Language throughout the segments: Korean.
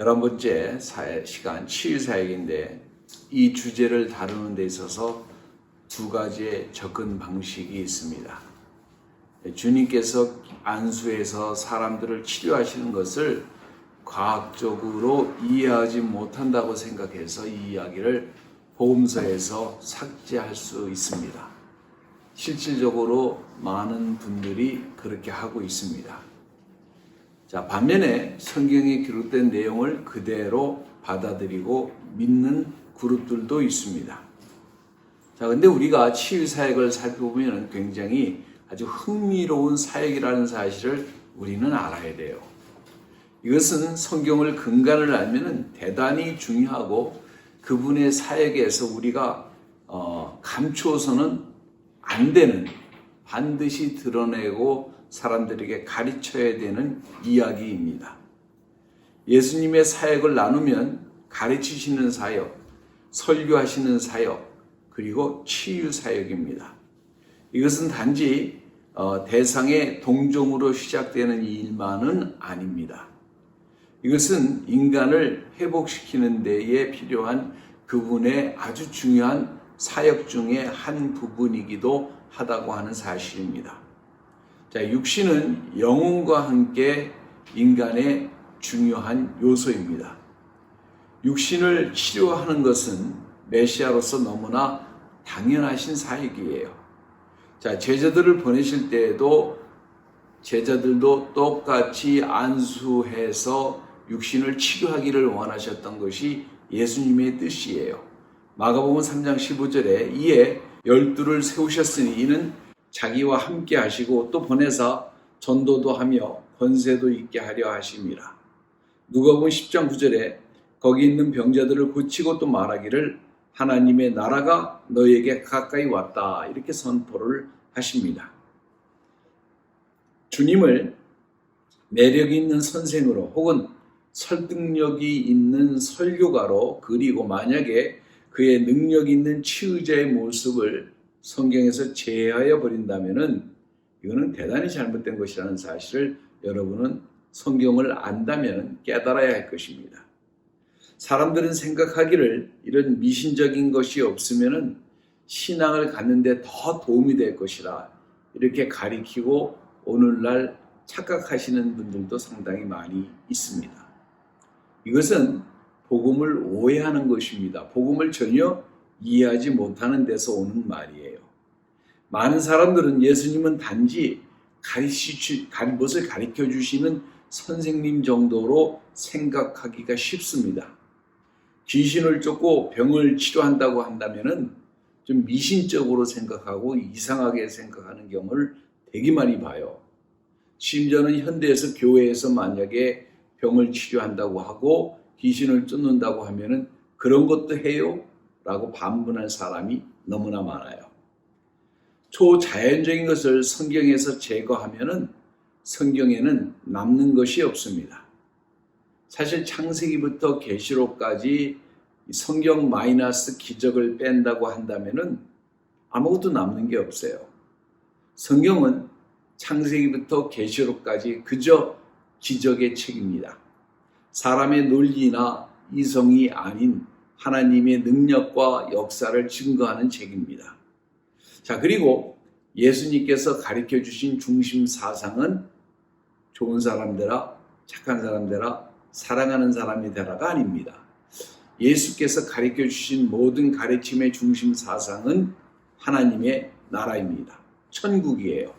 11번째 시간 치유사역인데 이 주제를 다루는 데 있어서 두 가지의 접근 방식이 있습니다. 주님께서 안수해서 사람들을 치료하시는 것을 과학적으로 이해하지 못한다고 생각해서 이 이야기를 복음서에서 삭제할 수 있습니다. 실질적으로 많은 분들이 그렇게 하고 있습니다. 자, 반면에 성경에 기록된 내용을 그대로 받아들이고 믿는 그룹들도 있습니다. 자, 근데 우리가 치유 사역을 살펴보면 굉장히 아주 흥미로운 사역이라는 사실을 우리는 알아야 돼요. 이것은 성경을 근간을 알면 대단히 중요하고 그분의 사역에서 우리가 감추어서는 안 되는, 반드시 드러내고 사람들에게 가르쳐야 되는 이야기입니다. 예수님의 사역을 나누면 가르치시는 사역, 설교하시는 사역, 그리고 치유 사역입니다. 이것은 단지 대상의 동종으로 시작되는 일만은 아닙니다. 이것은 인간을 회복시키는 데에 필요한 그분의 아주 중요한 사역 중의 한 부분이기도 하다고 하는 사실입니다. 자, 육신은 영혼과 함께 인간의 중요한 요소입니다. 육신을 치료하는 것은 메시아로서 너무나 당연하신 사역이에요. 자, 제자들을 보내실 때에도 제자들도 똑같이 안수해서 육신을 치료하기를 원하셨던 것이 예수님의 뜻이에요. 마가복음 3장 15절에 이에 12를 세우셨으니 이는 자기와 함께 하시고 또 보내사 전도도 하며 권세도 있게 하려 하심이라. 누가복음 10장 9절에 거기 있는 병자들을 고치고 또 말하기를 하나님의 나라가 너에게 가까이 왔다 이렇게 선포를 하십니다. 주님을 매력 있는 선생으로 혹은 설득력이 있는 설교가로 그리고 만약에 그의 능력 있는 치유자의 모습을 성경에서 제외하여 버린다면은 이거는 대단히 잘못된 것이라는 사실을 여러분은 성경을 안다면 깨달아야 할 것입니다. 사람들은 생각하기를 이런 미신적인 것이 없으면은 신앙을 갖는데 더 도움이 될 것이라 이렇게 가리키고 오늘날 착각하시는 분들도 상당히 많이 있습니다. 이것은 복음을 오해하는 것입니다. 복음을 전혀 이해하지 못하는 데서 오는 말이에요. 많은 사람들은 예수님은 단지 무엇을 가르쳐 주시는 선생님 정도로 생각하기가 쉽습니다. 귀신을 쫓고 병을 치료한다고 한다면은 좀 미신적으로 생각하고 이상하게 생각하는 경우를 되게 많이 봐요. 심지어는 현대에서 교회에서 만약에 병을 치료한다고 하고 귀신을 쫓는다고 하면은 그런 것도 해요? 라고 반문할 사람이 너무나 많아요. 초자연적인 것을 성경에서 제거하면은 성경에는 남는 것이 없습니다. 사실 창세기부터 계시록까지 성경 마이너스 기적을 뺀다고 한다면은 아무것도 남는 게 없어요. 성경은 창세기부터 계시록까지 그저 기적의 책입니다. 사람의 논리나 이성이 아닌 하나님의 능력과 역사를 증거하는 책입니다. 자, 그리고 예수님께서 가르쳐 주신 중심 사상은 좋은 사람 되라, 착한 사람 되라, 사랑하는 사람이 되라가 아닙니다. 예수께서 가르쳐 주신 모든 가르침의 중심 사상은 하나님의 나라입니다. 천국이에요.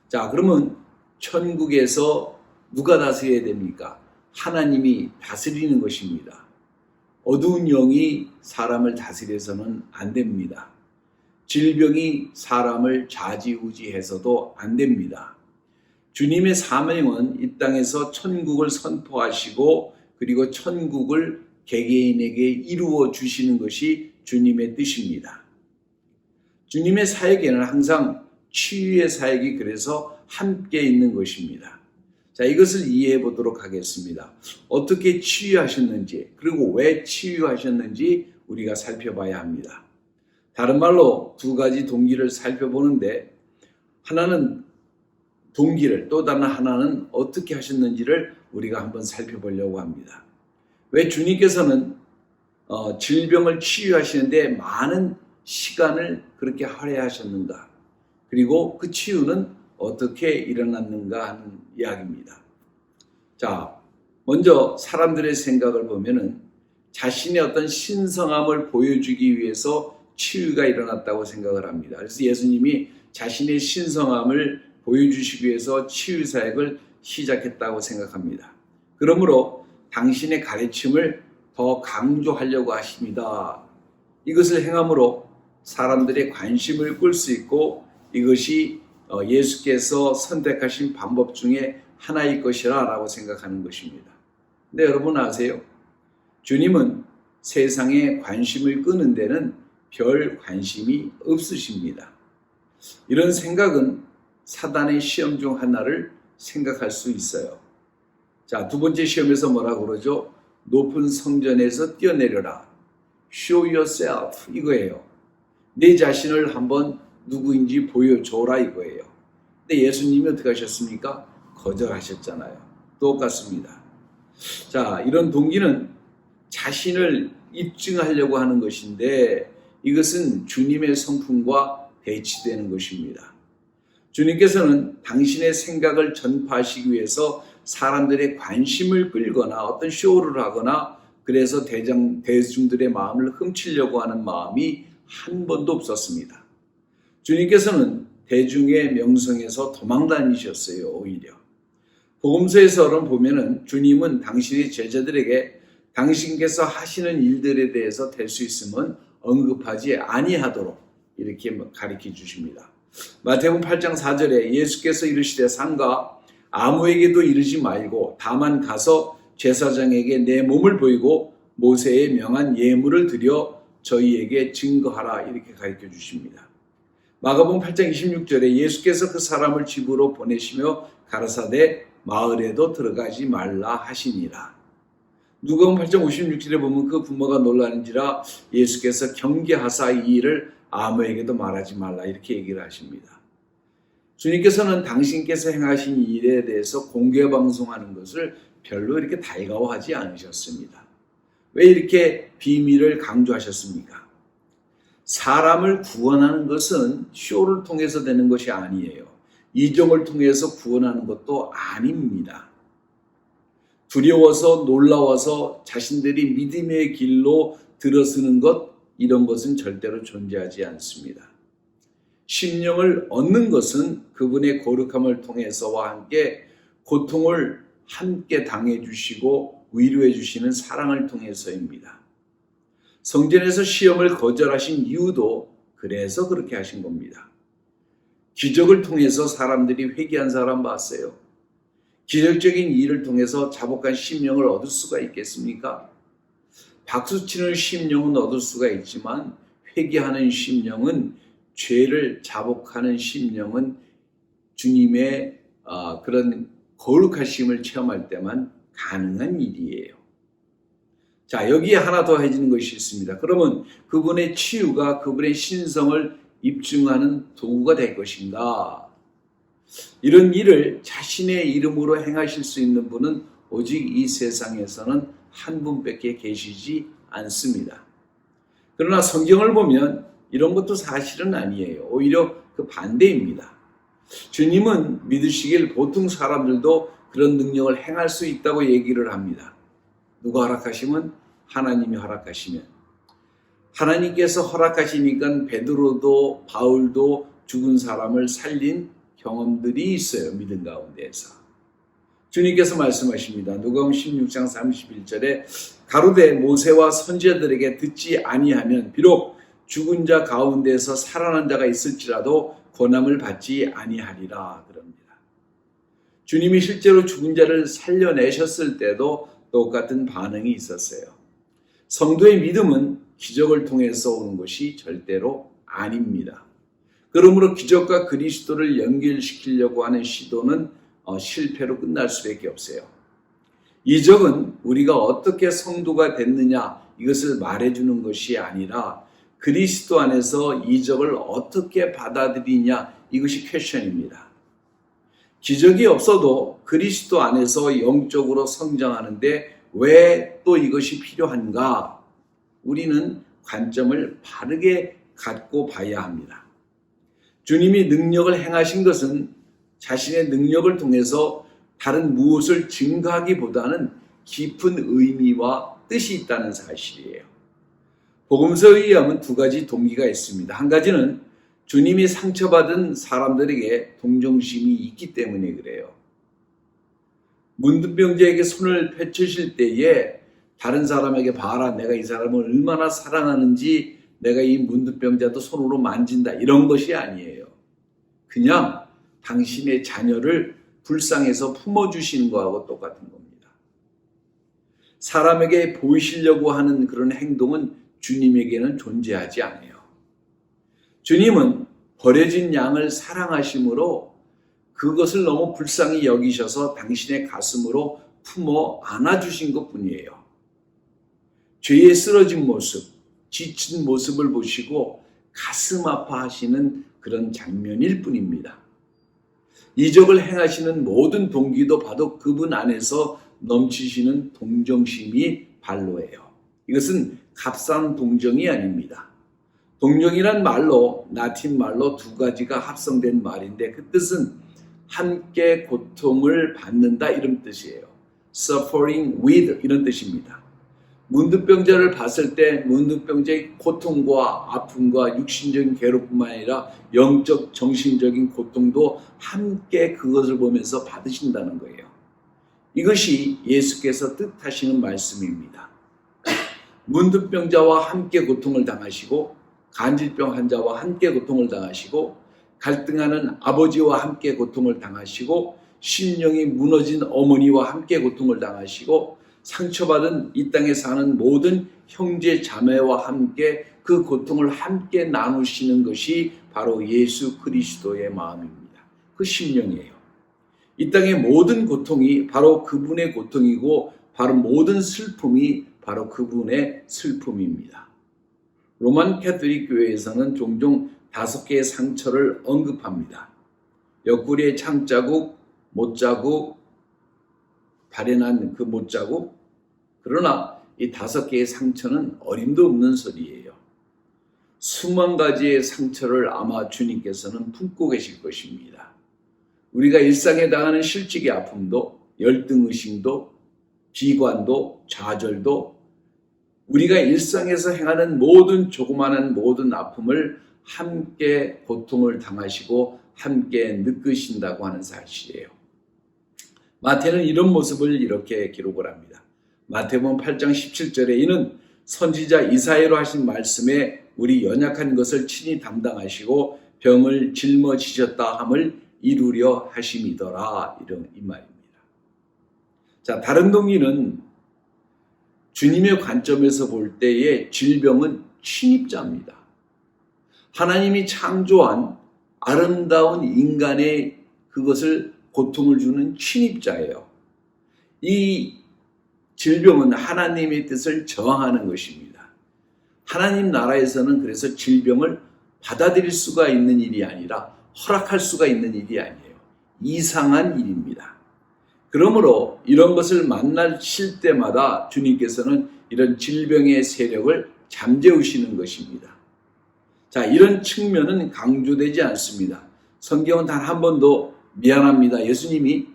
자, 그러면 천국에서 누가 다스려야 됩니까? 하나님이 다스리는 것입니다. 어두운 영이 사람을 다스려서는 안 됩니다. 질병이 사람을 좌지우지해서도 안 됩니다. 주님의 사명은 이 땅에서 천국을 선포하시고 그리고 천국을 개개인에게 이루어 주시는 것이 주님의 뜻입니다. 주님의 사역에는 항상 치유의 사역이 그래서 함께 있는 것입니다. 자, 이것을 이해해 보도록 하겠습니다. 어떻게 치유하셨는지 그리고 왜 치유하셨는지 우리가 살펴봐야 합니다. 다른 말로 두 가지 동기를 살펴보는데 하나는 동기를 또 다른 하나는 어떻게 하셨는지를 우리가 한번 살펴보려고 합니다. 왜 주님께서는 질병을 치유하시는데 많은 시간을 그렇게 할애하셨는가? 그리고 그 치유는 어떻게 일어났는가 하는 이야기입니다. 자, 먼저 사람들의 생각을 보면은 자신의 어떤 신성함을 보여주기 위해서 치유가 일어났다고 생각을 합니다. 그래서 예수님이 자신의 신성함을 보여주시기 위해서 치유 사역을 시작했다고 생각합니다. 그러므로 당신의 가르침을 더 강조하려고 하십니다. 이것을 행함으로 사람들의 관심을 끌 수 있고 이것이 예수께서 선택하신 방법 중에 하나일 것이라 라고 생각하는 것입니다. 근데 여러분 아세요? 주님은 세상에 관심을 끄는 데는 별 관심이 없으십니다. 이런 생각은 사단의 시험 중 하나를 생각할 수 있어요. 자, 두 번째 시험에서 뭐라고 그러죠? 높은 성전에서 뛰어내려라. Show yourself 이거예요. 내 자신을 한번 누구인지 보여줘라 이거예요. 근데 예수님이 어떻게 하셨습니까? 거절하셨잖아요. 똑같습니다. 자, 이런 동기는 자신을 입증하려고 하는 것인데 이것은 주님의 성품과 대치되는 것입니다. 주님께서는 당신의 생각을 전파하시기 위해서 사람들의 관심을 끌거나 어떤 쇼를 하거나 그래서 대중들의 마음을 훔치려고 하는 마음이 한 번도 없었습니다. 주님께서는 대중의 명성에서 도망다니셨어요. 오히려 복음서에서는 보면은 주님은 당신의 제자들에게 당신께서 하시는 일들에 대해서 될 수 있으면 언급하지 아니하도록 이렇게 가르쳐 주십니다. 마태복음 8장 4절에 예수께서 이르시되 삼가 아무에게도 이르지 말고 다만 가서 제사장에게 내 몸을 보이고 모세의 명한 예물을 드려 저희에게 증거하라 이렇게 가르쳐 주십니다. 마가복음 8장 26절에 예수께서 그 사람을 집으로 보내시며 가라사대 마을에도 들어가지 말라 하시니라. 누가복음 8장 56절에 보면 그 부모가 놀라는지라 예수께서 경계하사 이 일을 아무에게도 말하지 말라 이렇게 얘기를 하십니다. 주님께서는 당신께서 행하신 일에 대해서 공개 방송하는 것을 별로 이렇게 달가워하지 않으셨습니다. 왜 이렇게 비밀을 강조하셨습니까? 사람을 구원하는 것은 쇼를 통해서 되는 것이 아니에요. 이정을 통해서 구원하는 것도 아닙니다. 두려워서 놀라워서 자신들이 믿음의 길로 들어서는 것 이런 것은 절대로 존재하지 않습니다. 심령을 얻는 것은 그분의 거룩함을 통해서와 함께 고통을 함께 당해 주시고 위로해 주시는 사랑을 통해서입니다. 성전에서 시험을 거절하신 이유도 그래서 그렇게 하신 겁니다. 기적을 통해서 사람들이 회개한 사람 봤어요. 기적적인 일을 통해서 자복한 심령을 얻을 수가 있겠습니까? 박수치는 심령은 얻을 수가 있지만 회개하는 심령은 죄를 자복하는 심령은 주님의 그런 거룩하심을 체험할 때만 가능한 일이에요. 자, 여기에 하나 더 해지는 것이 있습니다. 그러면 그분의 치유가 그분의 신성을 입증하는 도구가 될 것인가? 이런 일을 자신의 이름으로 행하실 수 있는 분은 오직 이 세상에서는 한 분밖에 계시지 않습니다. 그러나 성경을 보면 이런 것도 사실은 아니에요. 오히려 그 반대입니다. 주님은 믿으시길 보통 사람들도 그런 능력을 행할 수 있다고 얘기를 합니다. 누가 허락하시면 하나님이 허락하시면 하나님께서 허락하시니까 베드로도 바울도 죽은 사람을 살린 경험들이 있어요. 믿음 가운데에서. 주님께서 말씀하십니다. 누가복음 16장 31절에 가로되 모세와 선지자들에게 듣지 아니하면 비록 죽은 자 가운데서 살아난 자가 있을지라도 고난을 받지 아니하리라 그럽니다. 주님이 실제로 죽은 자를 살려내셨을 때도 똑같은 반응이 있었어요. 성도의 믿음은 기적을 통해서 오는 것이 절대로 아닙니다. 그러므로 기적과 그리스도를 연결시키려고 하는 시도는 실패로 끝날 수밖에 없어요. 이적은 우리가 어떻게 성도가 됐느냐 이것을 말해주는 것이 아니라 그리스도 안에서 이적을 어떻게 받아들이냐 이것이 퀘션입니다. 기적이 없어도 그리스도 안에서 영적으로 성장하는데 왜 또 이것이 필요한가? 우리는 관점을 바르게 갖고 봐야 합니다. 주님이 능력을 행하신 것은 자신의 능력을 통해서 다른 무엇을 증거하기보다는 깊은 의미와 뜻이 있다는 사실이에요. 복음서에 의하면 두 가지 동기가 있습니다. 한 가지는 주님이 상처받은 사람들에게 동정심이 있기 때문에 그래요. 문둥병자에게 손을 펼치실 때에 다른 사람에게 봐라, 내가 이 사람을 얼마나 사랑하는지 내가 이 문둥병자도 손으로 만진다, 이런 것이 아니에요. 그냥 당신의 자녀를 불쌍해서 품어주시는 거하고 똑같은 겁니다. 사람에게 보이시려고 하는 그런 행동은 주님에게는 존재하지 않아요. 주님은 버려진 양을 사랑하심으로 그것을 너무 불쌍히 여기셔서 당신의 가슴으로 품어 안아주신 것뿐이에요. 죄에 쓰러진 모습, 지친 모습을 보시고 가슴 아파하시는 그런 장면일 뿐입니다. 이적을 행하시는 모든 동기도 바로 그분 안에서 넘치시는 동정심이 발로예요. 이것은 값싼 동정이 아닙니다. 동정이란 말로, 라틴 말로 두 가지가 합성된 말인데 그 뜻은 함께 고통을 받는다, 이런 뜻이에요. Suffering with, 이런 뜻입니다. 문둥병자를 봤을 때 문둥병자의 고통과 아픔과 육신적인 괴로움뿐만 아니라 영적, 정신적인 고통도 함께 그것을 보면서 받으신다는 거예요. 이것이 예수께서 뜻하시는 말씀입니다. 문둥병자와 함께 고통을 당하시고, 간질병 환자와 함께 고통을 당하시고, 갈등하는 아버지와 함께 고통을 당하시고, 심령이 무너진 어머니와 함께 고통을 당하시고, 상처받은 이 땅에 사는 모든 형제 자매와 함께 그 고통을 함께 나누시는 것이 바로 예수 그리스도의 마음입니다. 그 심령이에요. 이 땅의 모든 고통이 바로 그분의 고통이고, 바로 모든 슬픔이 바로 그분의 슬픔입니다. 로만 캐톨릭 교회에서는 종종 5개의 상처를 언급합니다. 옆구리의 창자국, 못자국, 발에 난 그 못자국. 그러나 이 5개의 상처는 어림도 없는 소리예요. 수만 가지의 상처를 아마 주님께서는 품고 계실 것입니다. 우리가 일상에 당하는 실직의 아픔도, 열등의심도, 비관도, 좌절도, 우리가 일상에서 행하는 모든 조그마한 모든 아픔을 함께 고통을 당하시고 함께 느끼신다고 하는 사실이에요. 마태는 이런 모습을 이렇게 기록을 합니다. 마태복음 8장 17절에 이는 선지자 이사야로 하신 말씀에 우리 연약한 것을 친히 담당하시고 병을 짊어지셨다 함을 이루려 하심이더라, 이런 이 말입니다. 자, 다른 동의는 주님의 관점에서 볼 때의 질병은 침입자입니다. 하나님이 창조한 아름다운 인간의 그것을 고통을 주는 침입자예요. 이 질병은 하나님의 뜻을 저항하는 것입니다. 하나님 나라에서는 그래서 질병을 받아들일 수가 있는 일이 아니라 허락할 수가 있는 일이 아니에요. 이상한 일입니다. 그러므로 이런 것을 만나실 때마다 주님께서는 이런 질병의 세력을 잠재우시는 것입니다. 자, 이런 측면은 강조되지 않습니다. 성경은 단 한 번도 미안합니다, 예수님이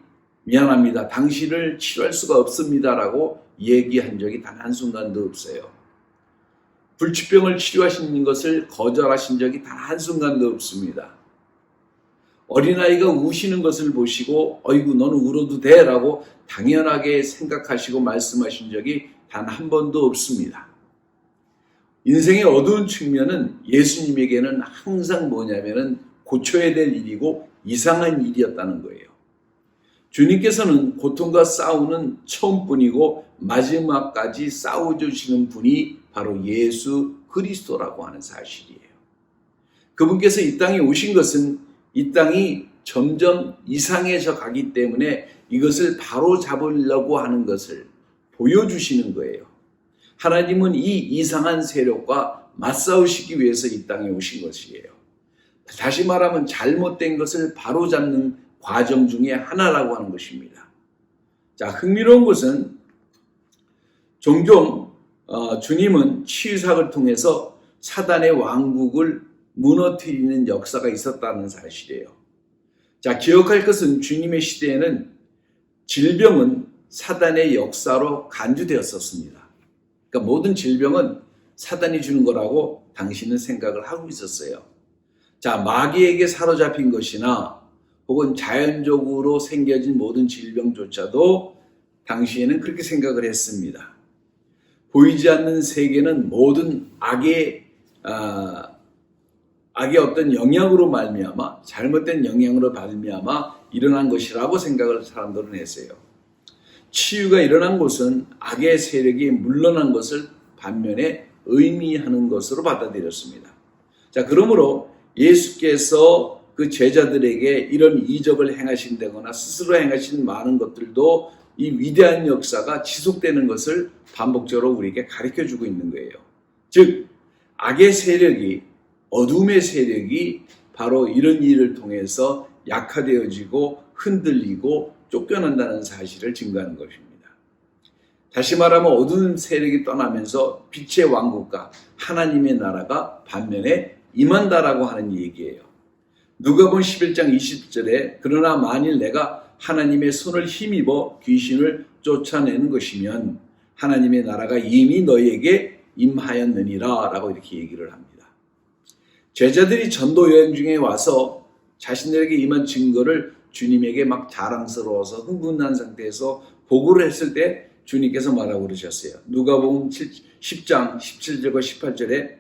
미안합니다, 당신을 치료할 수가 없습니다라고 얘기한 적이 단 한순간도 없어요. 불치병을 치료하시는 것을 거절하신 적이 단 한순간도 없습니다. 어린아이가 우시는 것을 보시고 어이구 너는 울어도 돼 라고 당연하게 생각하시고 말씀하신 적이 단 한 번도 없습니다. 인생의 어두운 측면은 예수님에게는 항상 뭐냐면은 고쳐야 될 일이고 이상한 일이었다는 거예요. 주님께서는 고통과 싸우는 처음뿐이고 마지막까지 싸워주시는 분이 바로 예수 그리스도라고 하는 사실이에요. 그분께서 이 땅에 오신 것은 이 땅이 점점 이상해져 가기 때문에 이것을 바로 잡으려고 하는 것을 보여주시는 거예요. 하나님은 이 이상한 세력과 맞싸우시기 위해서 이 땅에 오신 것이에요. 다시 말하면 잘못된 것을 바로잡는 과정 중에 하나라고 하는 것입니다. 자, 흥미로운 것은 종종 주님은 치유사역을 통해서 사단의 왕국을 무너뜨리는 역사가 있었다는 사실이에요. 자, 기억할 것은 주님의 시대에는 질병은 사단의 역사로 간주되었었습니다. 그러니까 모든 질병은 사단이 주는 거라고 당신은 생각을 하고 있었어요. 자, 마귀에게 사로잡힌 것이나 혹은 자연적으로 생겨진 모든 질병조차도 당시에는 그렇게 생각을 했습니다. 보이지 않는 세계는 모든 악의 어떤 영향으로 말미암아, 잘못된 영향으로 말미암아 일어난 것이라고 생각을 사람들은 했어요. 치유가 일어난 곳은 악의 세력이 물러난 것을 반면에 의미하는 것으로 받아들였습니다. 자, 그러므로 예수께서 그 제자들에게 이런 이적을 행하신다거나 스스로 행하신 많은 것들도 이 위대한 역사가 지속되는 것을 반복적으로 우리에게 가르쳐주고 있는 거예요. 즉, 악의 세력이, 어둠의 세력이 바로 이런 일을 통해서 약화되어지고 흔들리고 쫓겨난다는 사실을 증거하는 것입니다. 다시 말하면 어두운 세력이 떠나면서 빛의 왕국과 하나님의 나라가 반면에 임한다라고 하는 얘기예요. 누가복음 11장 20절에 그러나 만일 내가 하나님의 손을 힘입어 귀신을 쫓아내는 것이면 하나님의 나라가 이미 너희에게 임하였느니라 라고 이렇게 얘기를 합니다. 제자들이 전도 여행 중에 와서 자신들에게 임한 증거를 주님에게 막 자랑스러워서 흥분한 상태에서 보고를 했을 때 주님께서 뭐라고 그러셨어요. 누가복음 10장 17절과 18절에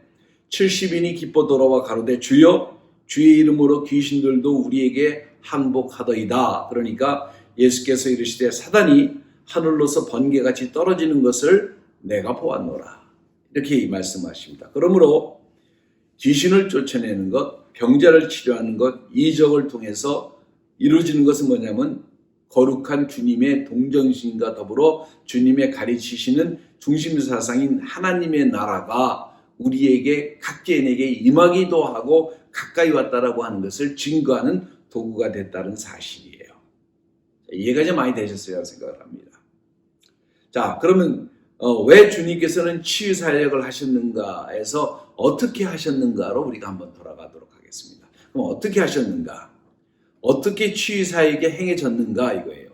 70인이 기뻐 돌아와 가로되 주여 주의 이름으로 귀신들도 우리에게 항복하더이다. 그러니까 예수께서 이르시되 사단이 하늘로서 번개같이 떨어지는 것을 내가 보았노라. 이렇게 말씀하십니다. 그러므로 귀신을 쫓아내는 것, 병자를 치료하는 것, 이적을 통해서 이루어지는 것은 뭐냐면 거룩한 주님의 동정심과 더불어 주님의 가르치시는 중심사상인 하나님의 나라가 우리에게 각계인에게 임하기도 하고 가까이 왔다라고 하는 것을 증거하는 도구가 됐다는 사실이에요. 이해가 좀 많이 되셨어야 생각을 합니다. 자, 그러면 왜 주님께서는 치유 사역을 하셨는가에서 어떻게 하셨는가로 우리가 한번 돌아가도록 하겠습니다. 그럼 어떻게 하셨는가? 어떻게 치유 사역에 행해졌는가 이거예요.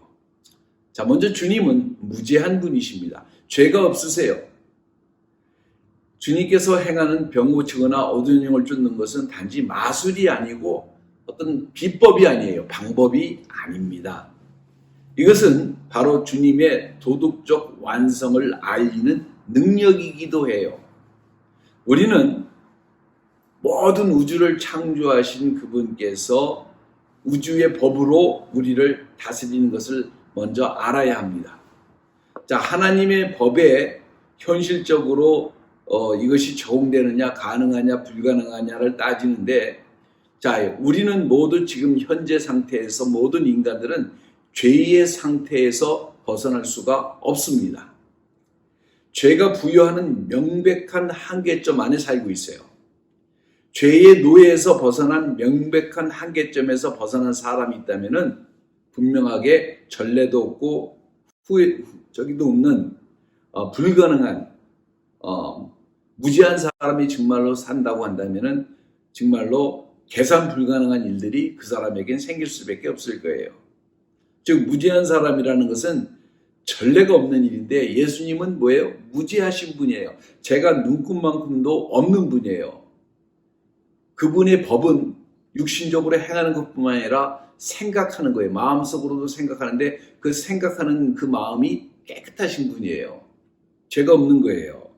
자, 먼저 주님은 무죄한 분이십니다. 죄가 없으세요. 주님께서 행하는 병 고치거나 어두운 영을 쫓는 것은 단지 마술이 아니고 어떤 비법이 아니에요. 방법이 아닙니다. 이것은 바로 주님의 도덕적 완성을 알리는 능력이기도 해요. 우리는 모든 우주를 창조하신 그분께서 우주의 법으로 우리를 다스리는 것을 먼저 알아야 합니다. 자, 하나님의 법에 현실적으로 이것이 적용되느냐, 가능하냐, 불가능하냐를 따지는데, 자, 우리는 모두 지금 현재 상태에서 모든 인간들은 죄의 상태에서 벗어날 수가 없습니다. 죄가 부여하는 명백한 한계점 안에 살고 있어요. 죄의 노예에서 벗어난 명백한 한계점에서 벗어난 사람이 있다면은 분명하게 전례도 없고 저기도 없는 불가능한 무지한 사람이 정말로 산다고 한다면은 정말로 계산 불가능한 일들이 그 사람에겐 생길 수밖에 없을 거예요. 즉 무지한 사람이라는 것은 전례가 없는 일인데 예수님은 뭐예요? 무지하신 분이에요. 제가 눈꽃만큼도 없는 분이에요. 그분의 법은 육신적으로 행하는 것뿐만 아니라 생각하는 거예요. 마음속으로도 생각하는데 그 생각하는 그 마음이 깨끗하신 분이에요. 죄가 없는 거예요.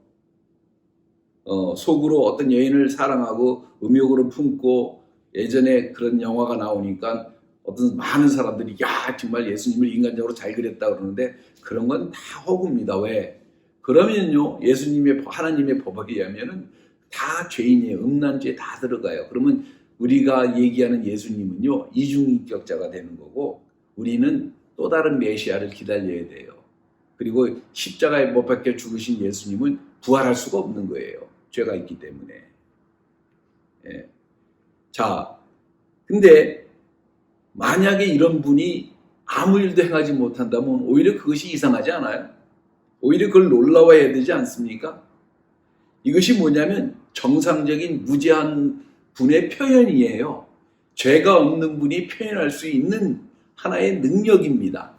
속으로 어떤 여인을 사랑하고 음욕으로 품고 예전에 그런 영화가 나오니까 어떤 많은 사람들이 야 정말 예수님을 인간적으로 잘 그렸다 그러는데 그런 건 다 허구입니다. 왜? 그러면요 예수님의 하나님의 법에 의하면은 다 죄인이에요. 음란죄 다 들어가요. 그러면 우리가 얘기하는 예수님은요 이중인격자가 되는 거고 우리는 또 다른 메시아를 기다려야 돼요. 그리고 십자가에 못 박혀 죽으신 예수님은 부활할 수가 없는 거예요. 죄가 있기 때문에. 예. 자, 근데 만약에 이런 분이 아무 일도 행하지 못한다면 오히려 그것이 이상하지 않아요? 오히려 그걸 놀라워해야 되지 않습니까? 이것이 뭐냐면 정상적인 무죄한 분의 표현이에요. 죄가 없는 분이 표현할 수 있는 하나의 능력입니다.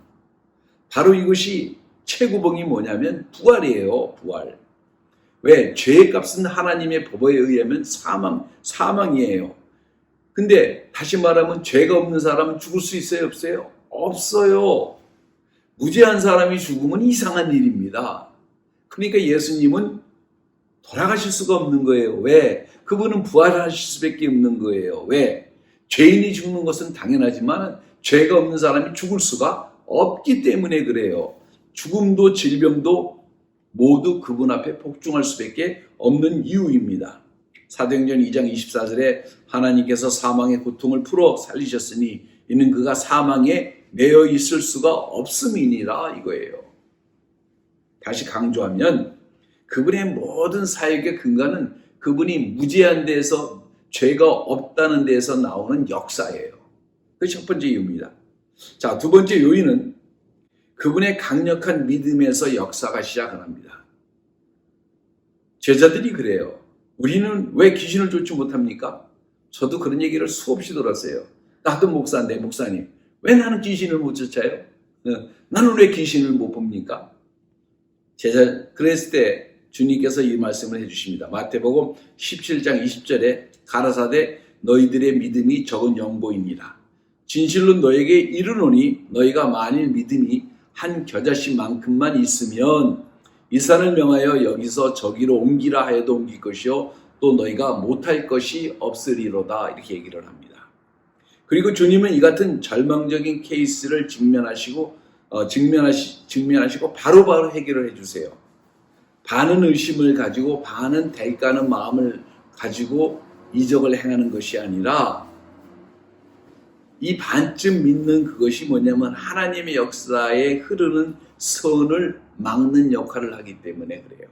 바로 이것이 최고봉이 뭐냐면 부활이에요. 부활. 왜? 죄의 값은 하나님의 법에 의하면 사망이에요. 근데 다시 말하면 죄가 없는 사람은 죽을 수 있어요? 없어요? 없어요. 무죄한 사람이 죽으면 이상한 일입니다. 그러니까 예수님은 돌아가실 수가 없는 거예요. 왜? 그분은 부활하실 수밖에 없는 거예요. 왜? 죄인이 죽는 것은 당연하지만 죄가 없는 사람이 죽을 수가 없기 때문에 그래요. 죽음도 질병도 모두 그분 앞에 복종할 수밖에 없는 이유입니다. 사도행전 2장 24절에 하나님께서 사망의 고통을 풀어 살리셨으니 이는 그가 사망에 매여 있을 수가 없음이니라 이거예요. 다시 강조하면 그분의 모든 사역의 근간은 그분이 무죄한 데에서 죄가 없다는 데에서 나오는 역사예요. 그게 첫 번째 이유입니다. 자, 두 번째 요인은 그분의 강력한 믿음에서 역사가 시작을 합니다. 제자들이 그래요. 우리는 왜 귀신을 쫓지 못합니까? 저도 그런 얘기를 수없이 들었어요. 나도 목사인데 목사님 왜 나는 귀신을 못 쫓아요? 나는 왜 귀신을 못 봅니까? 그랬을 때 주님께서 이 말씀을 해주십니다. 마태복음 17장 20절에 가라사대 너희들의 믿음이 적은 영보이니라. 진실로 너에게 이르노니 너희가 만일 믿음이 한 겨자씨만큼만 있으면 이 산을 명하여 여기서 저기로 옮기라 하여도 옮길 것이요 또 너희가 못할 것이 없으리로다 이렇게 얘기를 합니다. 그리고 주님은 이 같은 절망적인 케이스를 직면하시고 바로바로 해결을 해주세요. 반은 의심을 가지고 반은 될까는 마음을 가지고 이적을 행하는 것이 아니라 이 반쯤 믿는 그것이 뭐냐면 하나님의 역사에 흐르는 선을 막는 역할을 하기 때문에 그래요.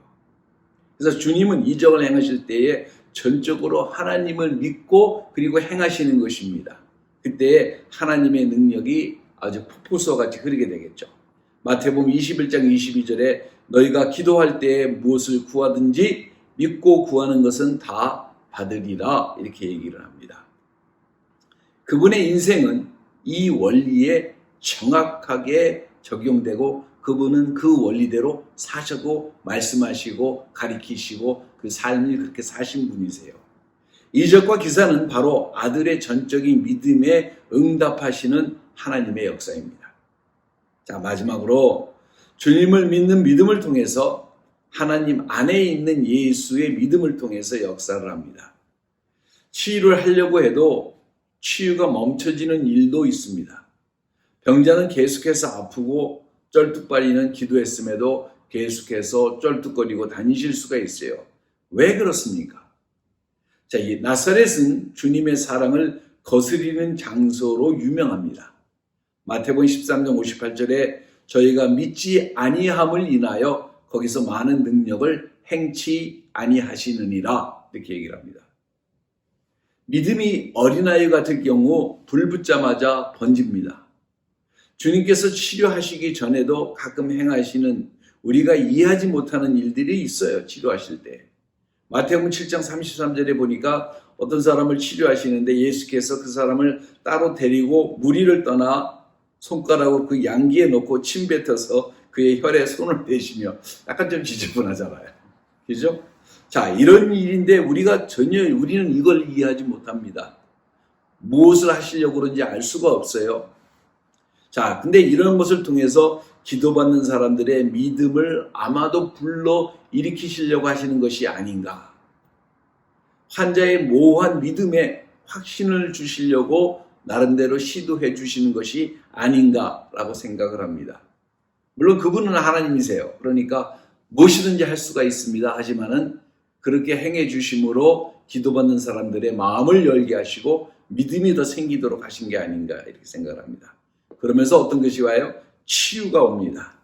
그래서 주님은 이적을 행하실 때에 전적으로 하나님을 믿고 그리고 행하시는 것입니다. 그때 하나님의 능력이 아주 폭포수같이 흐르게 되겠죠. 마태복음 21장 22절에 너희가 기도할 때에 무엇을 구하든지 믿고 구하는 것은 다 받으리라 이렇게 얘기를 합니다. 그분의 인생은 이 원리에 정확하게 적용되고 그분은 그 원리대로 사셨고 말씀하시고 가리키시고 그 삶을 그렇게 사신 분이세요. 이적과 기사는 바로 아들의 전적인 믿음에 응답하시는 하나님의 역사입니다. 자, 마지막으로 주님을 믿는 믿음을 통해서 하나님 안에 있는 예수의 믿음을 통해서 역사를 합니다. 치유를 하려고 해도 치유가 멈춰지는 일도 있습니다. 병자는 계속해서 아프고 쩔뚝거리는 기도했음에도 계속해서 쩔뚝거리고 다니실 수가 있어요. 왜 그렇습니까? 자, 이 나사렛은 주님의 사랑을 거스리는 장소로 유명합니다. 마태복음 13장 58절에 저희가 믿지 아니함을 인하여 거기서 많은 능력을 행치 아니하시느니라 이렇게 얘기를 합니다. 믿음이 어린아이 같을 경우 불 붙자마자 번집니다. 주님께서 치료하시기 전에도 가끔 행하시는 우리가 이해하지 못하는 일들이 있어요. 치료하실 때. 마태복음 7장 33절에 보니까 어떤 사람을 치료하시는데 예수께서 그 사람을 따로 데리고 무리를 떠나 손가락으로 그 양기에 놓고 침 뱉어서 그의 혈에 손을 대시며 약간 좀 지저분하잖아요. 그죠? 자, 이런 일인데 우리는 이걸 이해하지 못합니다. 무엇을 하시려고 그런지 알 수가 없어요. 자, 근데 이런 것을 통해서 기도받는 사람들의 믿음을 아마도 불러 일으키시려고 하시는 것이 아닌가. 환자의 모호한 믿음에 확신을 주시려고 나름대로 시도해 주시는 것이 아닌가라고 생각을 합니다. 물론 그분은 하나님이세요. 그러니까 무엇이든지 할 수가 있습니다. 하지만은 그렇게 행해 주심으로 기도받는 사람들의 마음을 열게 하시고 믿음이 더 생기도록 하신 게 아닌가 이렇게 생각을 합니다. 그러면서 어떤 것이 와요? 치유가 옵니다.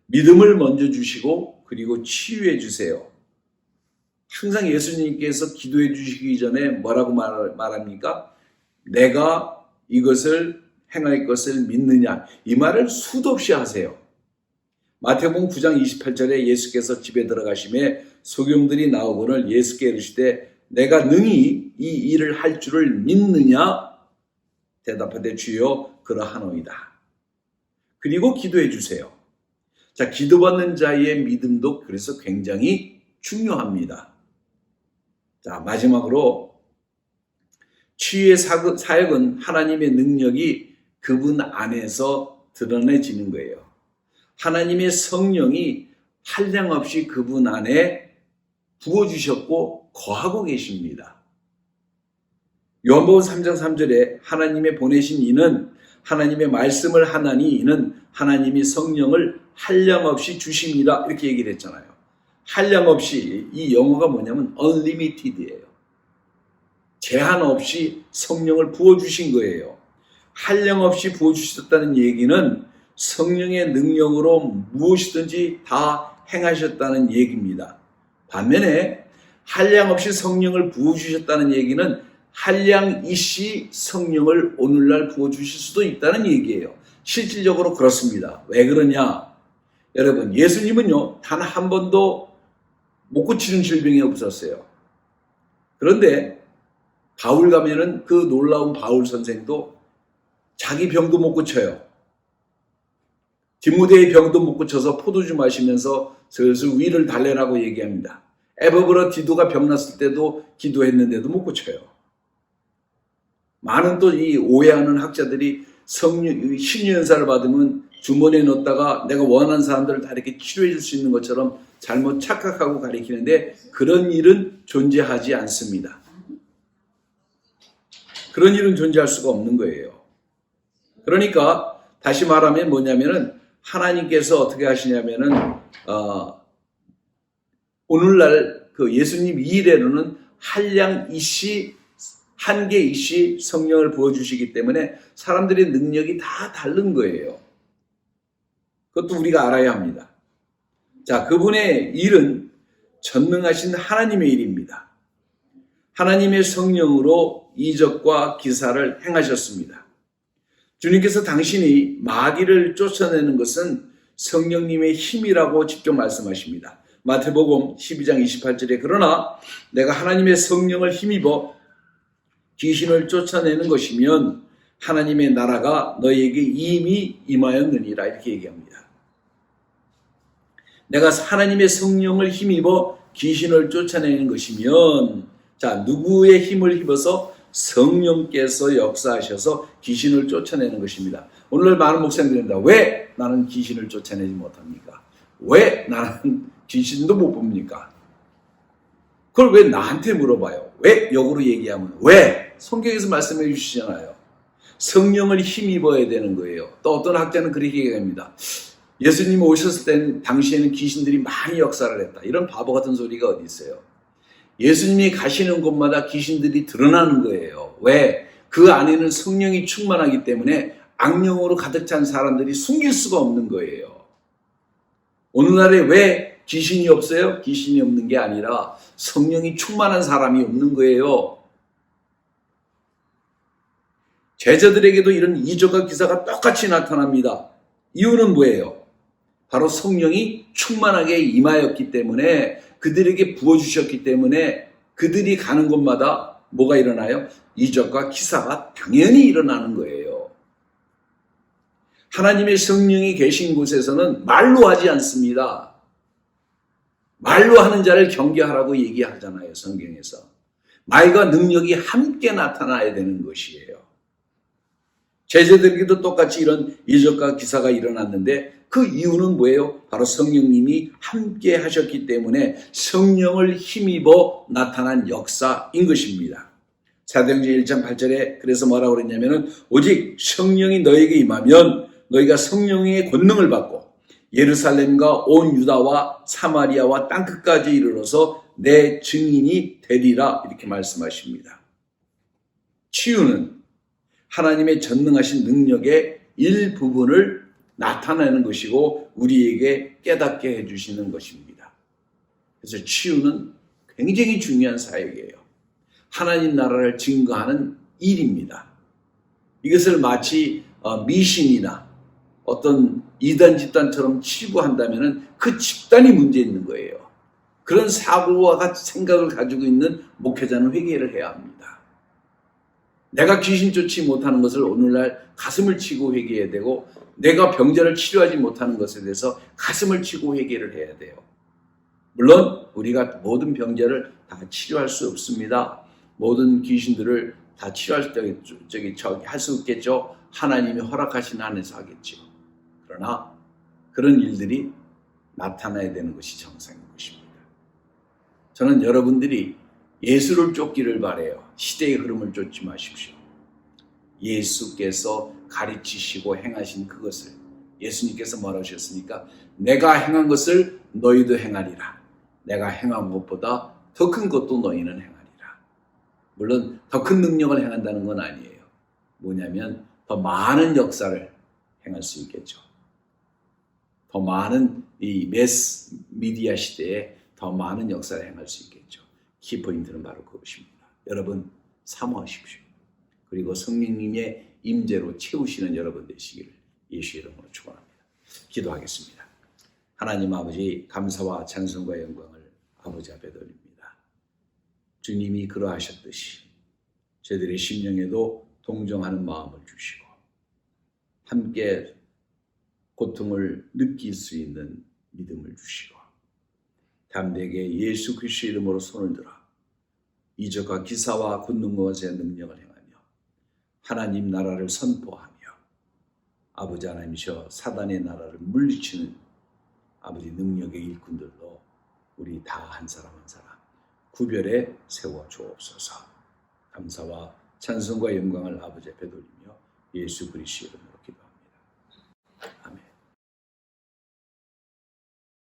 믿음을 먼저 주시고 그리고 치유해 주세요. 항상 예수님께서 기도해 주시기 전에 뭐라고 말합니까? 내가 이것을 행할 것을 믿느냐. 이 말을 수도 없이 하세요. 마태복음 9장 28절에 예수께서 집에 들어가심에 소경들이 나오거늘 예수께 이르시되 내가 능히 이 일을 할 줄을 믿느냐? 대답하되 주여 그러하노이다. 그리고 기도해 주세요. 자, 기도받는 자의 믿음도 그래서 굉장히 중요합니다. 자, 마지막으로 치유의 사역은 하나님의 능력이 그분 안에서 드러내지는 거예요. 하나님의 성령이 한량없이 그분 안에 부어주셨고 거하고 계십니다. 요한복음 3장 3절에 하나님의 보내신 이는 하나님의 말씀을 하나니 이는 하나님이 성령을 한량없이 주십니다. 이렇게 얘기를 했잖아요. 한량없이, 이 영어가 뭐냐면 unlimited예요. 제한 없이 성령을 부어주신 거예요. 한량없이 부어주셨다는 얘기는 성령의 능력으로 무엇이든지 다 행하셨다는 얘기입니다. 반면에 한량없이 성령을 부어주셨다는 얘기는 한량이시 성령을 오늘날 부어주실 수도 있다는 얘기예요. 실질적으로 그렇습니다. 왜 그러냐? 여러분, 예수님은요, 단 한 번도 못 고치는 질병이 없었어요. 그런데 바울 가면은 그 놀라운 바울 선생도 자기 병도 못 고쳐요. 디모데의 병도 못 고쳐서 포도주 마시면서 슬슬 위를 달래라고 얘기합니다. 에버브라 디도가 병났을 때도 기도했는데도 못 고쳐요. 많은 또 이 오해하는 학자들이 신의 은사를 받으면 주머니에 넣었다가 내가 원하는 사람들을 다 이렇게 치료해 줄 수 있는 것처럼 잘못 착각하고 가리키는데 그런 일은 존재하지 않습니다. 그런 일은 존재할 수가 없는 거예요. 그러니까 다시 말하면 뭐냐면은 하나님께서 어떻게 하시냐면은 오늘날 그 예수님 이 일에는 한량이시 한계이시 성령을 부어주시기 때문에 사람들의 능력이 다 다른 거예요. 그것도 우리가 알아야 합니다. 자, 그분의 일은 전능하신 하나님의 일입니다. 하나님의 성령으로 이적과 기사를 행하셨습니다. 주님께서 당신이 마귀를 쫓아내는 것은 성령님의 힘이라고 직접 말씀하십니다. 마태복음 12장 28절에 그러나 내가 하나님의 성령을 힘입어 귀신을 쫓아내는 것이면 하나님의 나라가 너희에게 이미 임하였느니라 이렇게 얘기합니다. 내가 하나님의 성령을 힘입어 귀신을 쫓아내는 것이면 자, 누구의 힘을 힘입어서 성령께서 역사하셔서 귀신을 쫓아내는 것입니다. 오늘 많은 목사님들입니다. 왜 나는 귀신을 쫓아내지 못합니까? 왜 나는 귀신도 못 봅니까? 그걸 왜 나한테 물어봐요? 왜 역으로 얘기하면 왜? 성경에서 말씀해 주시잖아요. 성령을 힘입어야 되는 거예요. 또 어떤 학자는 그렇게 얘기합니다. 예수님이 오셨을 때는 당시에는 귀신들이 많이 역사를 했다. 이런 바보 같은 소리가 어디 있어요? 예수님이 가시는 곳마다 귀신들이 드러나는 거예요. 왜? 그 안에는 성령이 충만하기 때문에 악령으로 가득 찬 사람들이 숨길 수가 없는 거예요. 오늘날에 왜 귀신이 없어요? 귀신이 없는 게 아니라 성령이 충만한 사람이 없는 거예요. 제자들에게도 이런 이적과 기사가 똑같이 나타납니다. 이유는 뭐예요? 바로 성령이 충만하게 임하였기 때문에 그들에게 부어주셨기 때문에 그들이 가는 곳마다 뭐가 일어나요? 이적과 기사가 당연히 일어나는 거예요. 하나님의 성령이 계신 곳에서는 말로 하지 않습니다. 말로 하는 자를 경계하라고 얘기하잖아요, 성경에서. 말과 능력이 함께 나타나야 되는 것이에요. 제자들에게도 똑같이 이런 이적과 기사가 일어났는데 그 이유는 뭐예요? 바로 성령님이 함께 하셨기 때문에 성령을 힘입어 나타난 역사인 것입니다. 사도행전 1장 8절에 그래서 뭐라고 그랬냐면은 오직 성령이 너에게 임하면 너희가 성령의 권능을 받고 예루살렘과 온 유다와 사마리아와 땅끝까지 이르러서 내 증인이 되리라 이렇게 말씀하십니다. 치유는 하나님의 전능하신 능력의 일부분을 나타내는 것이고 우리에게 깨닫게 해주시는 것입니다. 그래서 치유는 굉장히 중요한 사역이에요. 하나님 나라를 증거하는 일입니다. 이것을 마치 미신이나 어떤 이단 집단처럼 치부한다면은 그 집단이 문제 있는 거예요. 그런 사고와 같은 생각을 가지고 있는 목회자는 회개를 해야 합니다. 내가 귀신 쫓지 못하는 것을 오늘날 가슴을 치고 회개해야 되고, 내가 병자를 치료하지 못하는 것에 대해서 가슴을 치고 회개를 해야 돼요. 물론 우리가 모든 병자를 다 치료할 수 없습니다. 모든 귀신들을 다 치료할 할 수 없겠죠. 하나님이 허락하신 안에서 하겠죠. 그러나 그런 일들이 나타나야 되는 것이 정상인 것입니다. 저는 여러분들이 예수를 쫓기를 바라요. 시대의 흐름을 쫓지 마십시오. 예수께서 가르치시고 행하신 그것을, 예수님께서 뭐라고 하셨습니까? 내가 행한 것을 너희도 행하리라. 내가 행한 것보다 더 큰 것도 너희는 행하리라. 물론 더 큰 능력을 행한다는 건 아니에요. 뭐냐면 더 많은 역사를 행할 수 있겠죠. 더 많은 이 매스 미디어 시대에 더 많은 역사를 행할 수 있겠죠. 키포인트는 바로 그것입니다. 여러분 사모하십시오. 그리고 성령님의 임재로 채우시는 여러분 되시기를 예수의 이름으로 축원합니다. 기도하겠습니다. 하나님 아버지, 감사와 찬송과 영광을 아버지 앞에 드립니다. 주님이 그러하셨듯이 저희들의 심령에도 동정하는 마음을 주시고 함께 고통을 느낄 수 있는 믿음을 주시고 담대하게 예수 그리스도의 이름으로 손을 들어 이적과 기사와 권능과 능력을 행하며 하나님 나라를 선포하며 아버지 하나님이셔 사단의 나라를 물리치는 아버지 능력의 일꾼들로 우리 다 한 사람 한 사람 구별해 세워 주옵소서. 감사와 찬송과 영광을 아버지 앞에 돌리며 예수 그리스도의 이름으로 기도합니다.